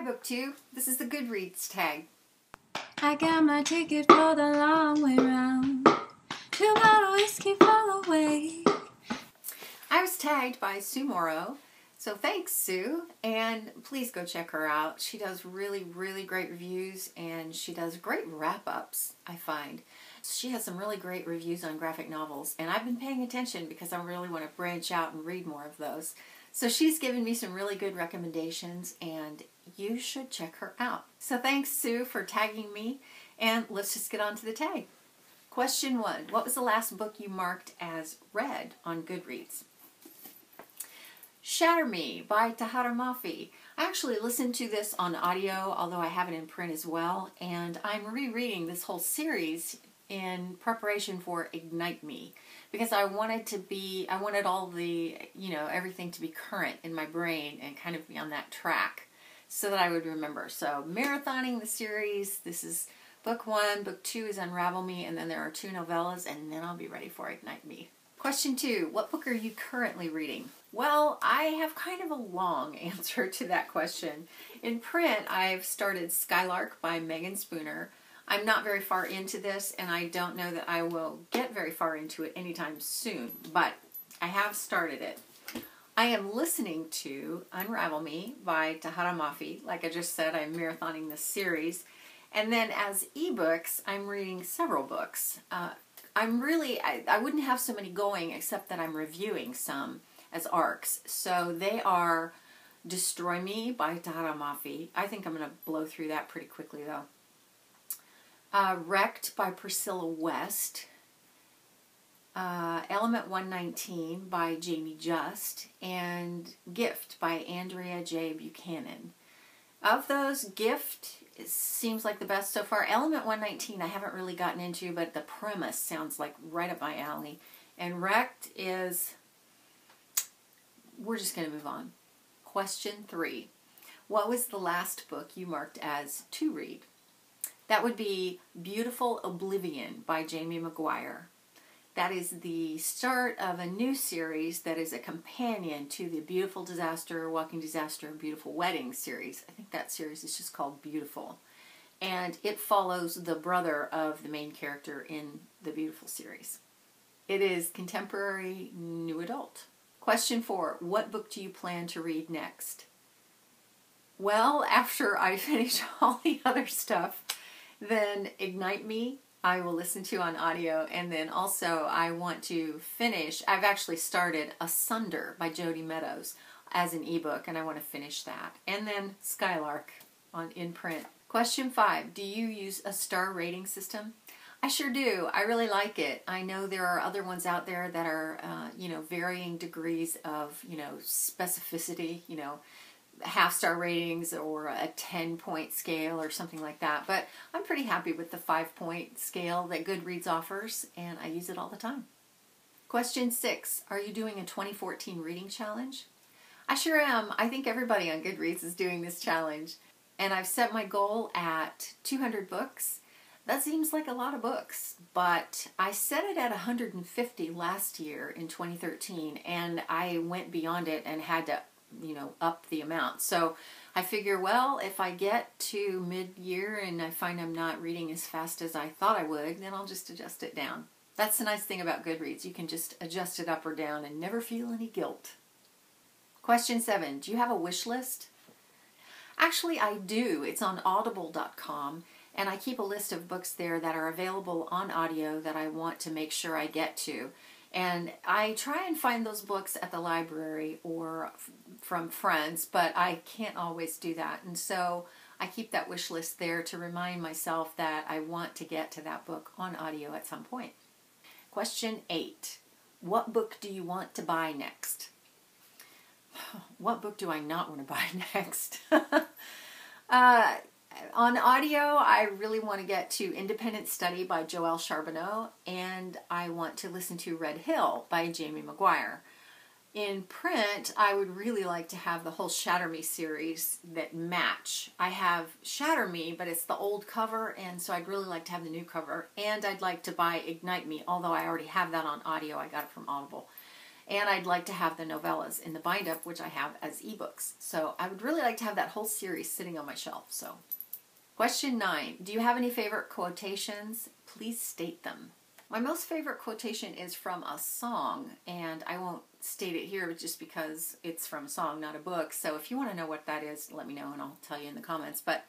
Hi BookTube, this is the Goodreads Tag. I got my ticket for the long way round. 2 bottle whiskey for the way. I was tagged by SueMoro, so thanks Sue, and please go check her out. She does really great reviews, and she does great wrap-ups, I find. She has some really great reviews on graphic novels, and I've been paying attention because I really want to branch out and read more of those. So she's given me some really good recommendations, and you should check her out. So thanks, Sue, for tagging me, and let's just get on to the tag. Question 1. What was the last book you marked as read on Goodreads? Shatter Me by Tahara Mafi. I actually listened to this on audio, although I have it in print as well, and I'm rereading this whole series in preparation for Ignite Me, because I wanted all the, everything to be current in my brain and kind of be on that track so that I would remember. So marathoning the series. This is book 1, book 2 is Unravel Me, and then there are 2 novellas, and then I'll be ready for Ignite Me. Question 2, what book are you currently reading? Well, I have kind of a long answer to that question. In print, I've started Skylark by Megan Spooner. I'm not very far into this, and I don't know that I will get very far into it anytime soon, but I have started it. I am listening to Unravel Me by Tahara Mafi. Like I just said, I'm marathoning this series. And then as ebooks, I'm reading several books. I wouldn't have so many going except that I'm reviewing some as arcs. So they are Destroy Me by Tahara Mafi. I think I'm going to blow through that pretty quickly though. Wrecked by Priscilla West, Element 119 by Jamie Just, and Gift by Andrea J. Buchanan. Of those, Gift seems like the best so far. Element 119 I haven't really gotten into, but the premise sounds like right up my alley. And Wrecked is, we're just going to move on. Question 3. What was the last book you marked as to read? That would be Beautiful Oblivion by Jamie McGuire. That is the start of a new series that is a companion to the Beautiful Disaster, Walking Disaster, Beautiful Wedding series. I think that series is just called Beautiful. And it follows the brother of the main character in the Beautiful series. It is contemporary new adult. Question 4. What book do you plan to read next? Well, after I finish all the other stuff, then Ignite Me, I will listen to on audio, and then also I want to finish, I've actually started Asunder by Jody Meadows as an ebook, and I want to finish that. And then Skylark in print. Question 5, do you use a star rating system? I sure do. I really like it. I know there are other ones out there that are, varying degrees of, specificity, half-star ratings or a 10-point scale or something like that. But I'm pretty happy with the 5-point scale that Goodreads offers, and I use it all the time. Question 6. Are you doing a 2014 reading challenge? I sure am. I think everybody on Goodreads is doing this challenge. And I've set my goal at 200 books. That seems like a lot of books, but I set it at 150 last year in 2013, and I went beyond it and had to up the amount. So I figure, well, if I get to mid-year and I find I'm not reading as fast as I thought I would, then I'll just adjust it down. That's the nice thing about Goodreads. You can just adjust it up or down and never feel any guilt. Question 7. Do you have a wish list? Actually, I do. It's on audible.com, and I keep a list of books there that are available on audio that I want to make sure I get to. And I try and find those books at the library or from friends, but I can't always do that. And so I keep that wish list there to remind myself that I want to get to that book on audio at some point. Question 8. What book do you want to buy next? What book do I not want to buy next? On audio, I really want to get to Independent Study by Joelle Charbonneau, and I want to listen to Red Hill by Jamie McGuire. In print, I would really like to have the whole Shatter Me series that match. I have Shatter Me, but it's the old cover, and so I'd really like to have the new cover. And I'd like to buy Ignite Me, although I already have that on audio. I got it from Audible. And I'd like to have the novellas in the bind-up, which I have as ebooks. So I would really like to have that whole series sitting on my shelf. So, question 9. Do you have any favorite quotations? Please state them. My most favorite quotation is from a song, and I won't state it here just because it's from a song, not a book. So if you want to know what that is, let me know and I'll tell you in the comments. But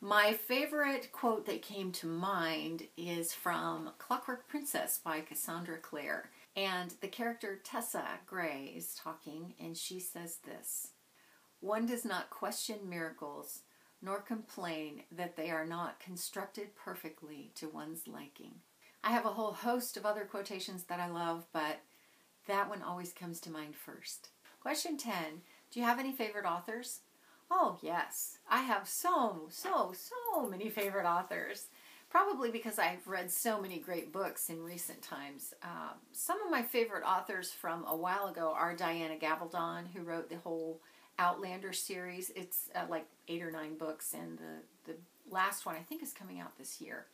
my favorite quote that came to mind is from Clockwork Princess by Cassandra Clare. And the character Tessa Gray is talking, and she says this: "One does not question miracles, nor complain that they are not constructed perfectly to one's liking." I have a whole host of other quotations that I love, but that one always comes to mind first. Question 10. Do you have any favorite authors? Oh, yes. I have so many favorite authors. Probably because I've read so many great books in recent times. Some of my favorite authors from a while ago are Diana Gabaldon, who wrote the whole Outlander series. It's like 8 or 9 books, and the last one I think is coming out this year.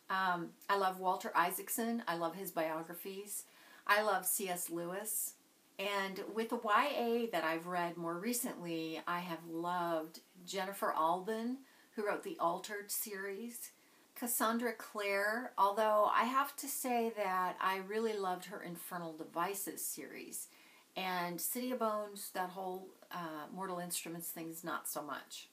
I love Walter Isaacson. I love his biographies. I love C.S. Lewis. And with the YA that I've read more recently, I have loved Jennifer Alban, who wrote the Altered series. Cassandra Clare, although I have to say that I really loved her Infernal Devices series. And City of Bones, that whole Mortal Instruments thing's not so much.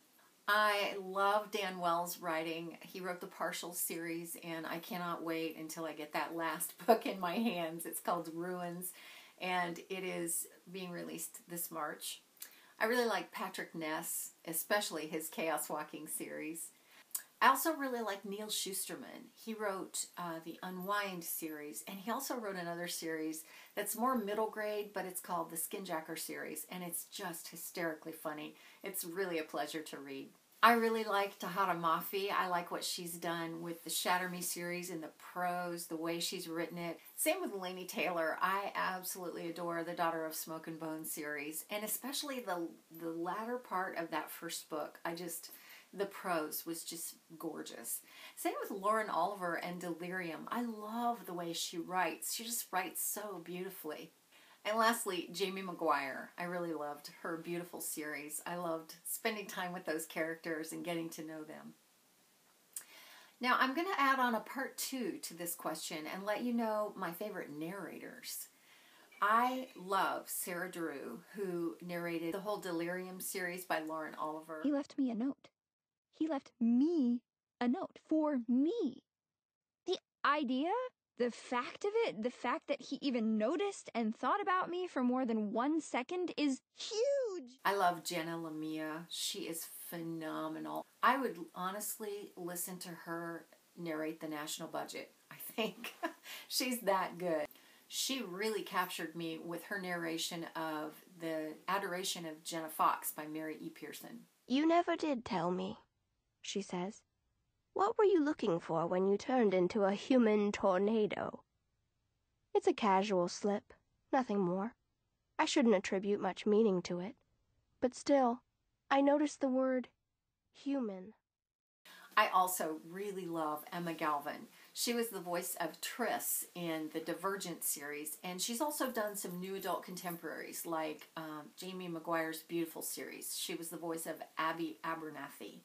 I love Dan Wells' writing. He wrote the Partial series, and I cannot wait until I get that last book in my hands. It's called Ruins, and it is being released this March. I really like Patrick Ness, especially his Chaos Walking series. I also really like Neil Shusterman. He wrote the Unwind series, and he also wrote another series that's more middle grade, but it's called the Skinjacker series, and it's just hysterically funny. It's really a pleasure to read. I really like Tahara Mafi. I like what she's done with the Shatter Me series and the prose, the way she's written it. Same with Laini Taylor. I absolutely adore the Daughter of Smoke and Bone series, and especially the latter part of that first book. The prose was just gorgeous. Same with Lauren Oliver and Delirium. I love the way she writes. She just writes so beautifully. And lastly, Jamie Maguire. I really loved her beautiful series. I loved spending time with those characters and getting to know them. Now, I'm going to add on a part 2 to this question and let you know my favorite narrators. I love Sarah Drew, who narrated the whole Delirium series by Lauren Oliver. He left me a note. He left me a note for me. The idea, the fact of it, the fact that he even noticed and thought about me for more than 1 second is huge. I love Jenna Lamia. She is phenomenal. I would honestly listen to her narrate the national budget, I think. She's that good. She really captured me with her narration of The Adoration of Jenna Fox by Mary E. Pearson. "You never did tell me," she says. "What were you looking for when you turned into a human tornado?" It's a casual slip, nothing more. I shouldn't attribute much meaning to it. But still, I noticed the word human. I also really love Emma Galvin. She was the voice of Tris in the Divergent series, and she's also done some new adult contemporaries like Jamie Maguire's Beautiful series. She was the voice of Abby Abernathy.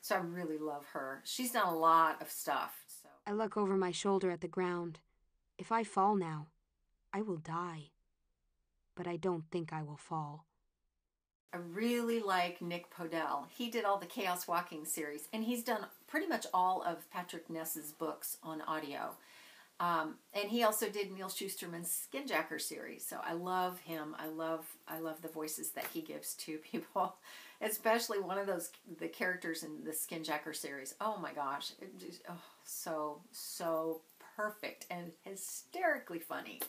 So I really love her. She's done a lot of stuff. So I look over my shoulder at the ground. If I fall now, I will die. But I don't think I will fall. I really like Nick Podehl. He did all the Chaos Walking series, and he's done pretty much all of Patrick Ness's books on audio. And he also did Neil Shusterman's Skinjacker series. So I love him. I love the voices that he gives to people, especially one of the characters in the Skinjacker series. Oh my gosh, so perfect and hysterically funny.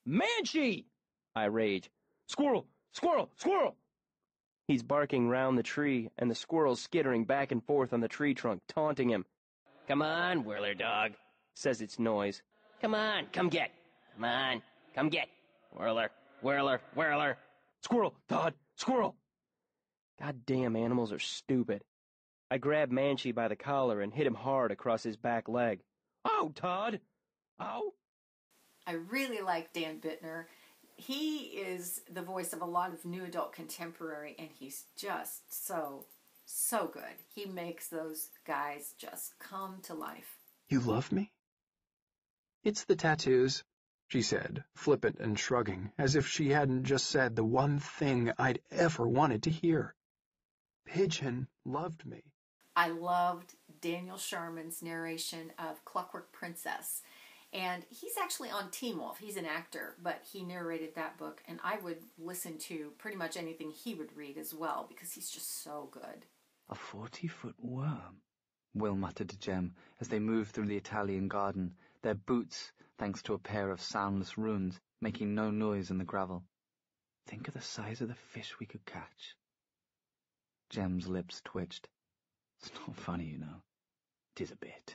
"Manchi!" I rage. "Squirrel! Squirrel! Squirrel!" He's barking round the tree, and the squirrel's skittering back and forth on the tree trunk, taunting him. "Come on, whirler dog," says its noise. "Come on, come get. Come on, come get. Whirler, whirler, whirler. Squirrel, Todd, squirrel." Goddamn animals are stupid. I grab Manchi by the collar and hit him hard across his back leg. "Ow, Todd! Ow!" I really like Dan Bittner. he is the voice of a lot of new adult contemporary, and he's just so good. He makes those guys just come to life. You love me? It's the tattoos, she said, flippant and shrugging, as if she hadn't just said the one thing I'd ever wanted to hear. Pigeon loved me. I loved Daniel Sharman's narration of Clockwork Princess. And he's actually on Teen Wolf. He's an actor, but he narrated that book, and I would listen to pretty much anything he would read as well, because he's just so good. A 40-foot worm, Will muttered to Jem as they moved through the Italian garden, their boots, thanks to a pair of soundless runes, making no noise in the gravel. Think of the size of the fish we could catch. Jem's lips twitched. It's not funny, you know. It is a bit.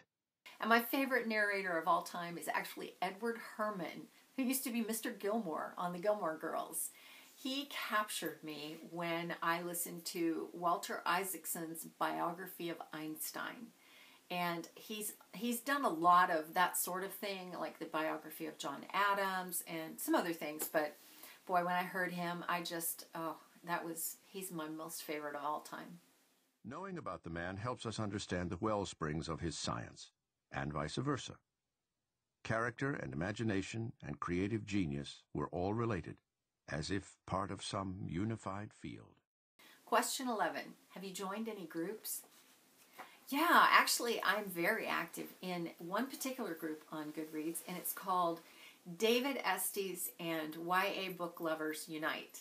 And my favorite narrator of all time is actually Edward Herrmann, who used to be Mr. Gilmore on the Gilmore Girls. He captured me when I listened to Walter Isaacson's biography of Einstein. And he's done a lot of that sort of thing, like the biography of John Adams and some other things. But boy, when I heard him, he's my most favorite of all time. Knowing about the man helps us understand the well springs of his science, and vice versa. Character and imagination and creative genius were all related, as if part of some unified field. Question 11. Have you joined any groups? Yeah, actually, I'm very active in one particular group on Goodreads, and it's called David Estes and YA Book Lovers Unite.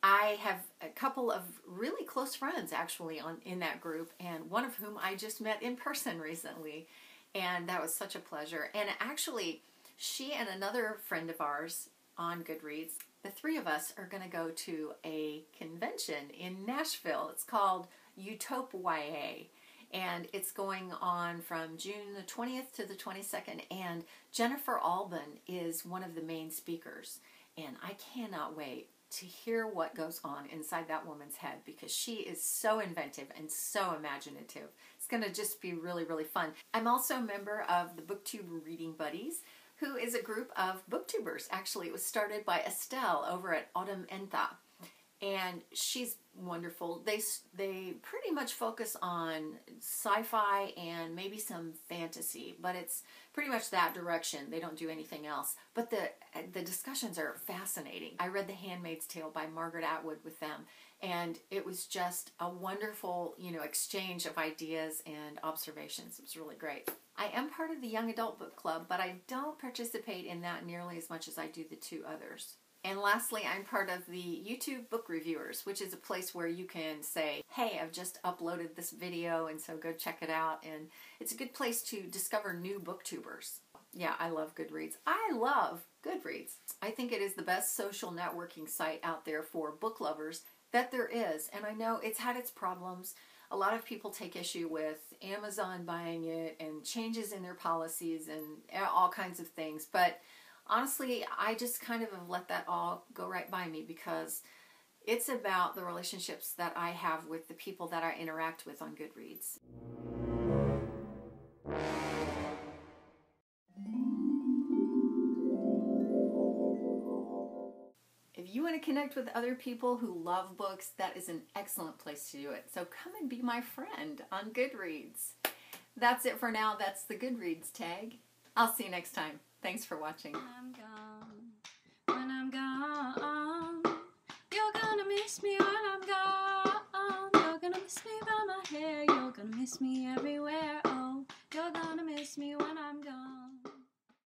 I have a couple of really close friends, actually, in that group, and one of whom I just met in person recently, and that was such a pleasure. And actually, she and another friend of ours on Goodreads, the three of us are going to go to a convention in Nashville. It's called Utope YA, and it's going on from June the 20th to the 22nd, and Jennifer Albin is one of the main speakers, and I cannot wait to hear what goes on inside that woman's head, because she is so inventive and so imaginative. It's going to just be really, really fun. I'm also a member of the BookTube Reading Buddies, who is a group of booktubers. Actually, it was started by Estelle over at Autumn Entha, and she's wonderful. They pretty much focus on sci-fi and maybe some fantasy, but it's pretty much that direction. They don't do anything else. But the discussions are fascinating. I read The Handmaid's Tale by Margaret Atwood with them, and it was just a wonderful, exchange of ideas and observations. It was really great. I am part of the Young Adult Book Club, but I don't participate in that nearly as much as I do the two others. And lastly, I'm part of the YouTube Book Reviewers, which is a place where you can say, hey, I've just uploaded this video, and so go check it out. And it's a good place to discover new booktubers. Yeah, I love Goodreads. I love Goodreads. I think it is the best social networking site out there for book lovers that there is. And I know it's had its problems. A lot of people take issue with Amazon buying it and changes in their policies and all kinds of things. But honestly, I just kind of have let that all go right by me, because it's about the relationships that I have with the people that I interact with on Goodreads. If you want to connect with other people who love books, that is an excellent place to do it. So come and be my friend on Goodreads. That's it for now. That's the Goodreads tag. I'll see you next time. Thanks for watching. I'm gone. When I'm gone, you're gonna miss me when I'm gone. You're gonna miss me by my hair. You're gonna miss me everywhere.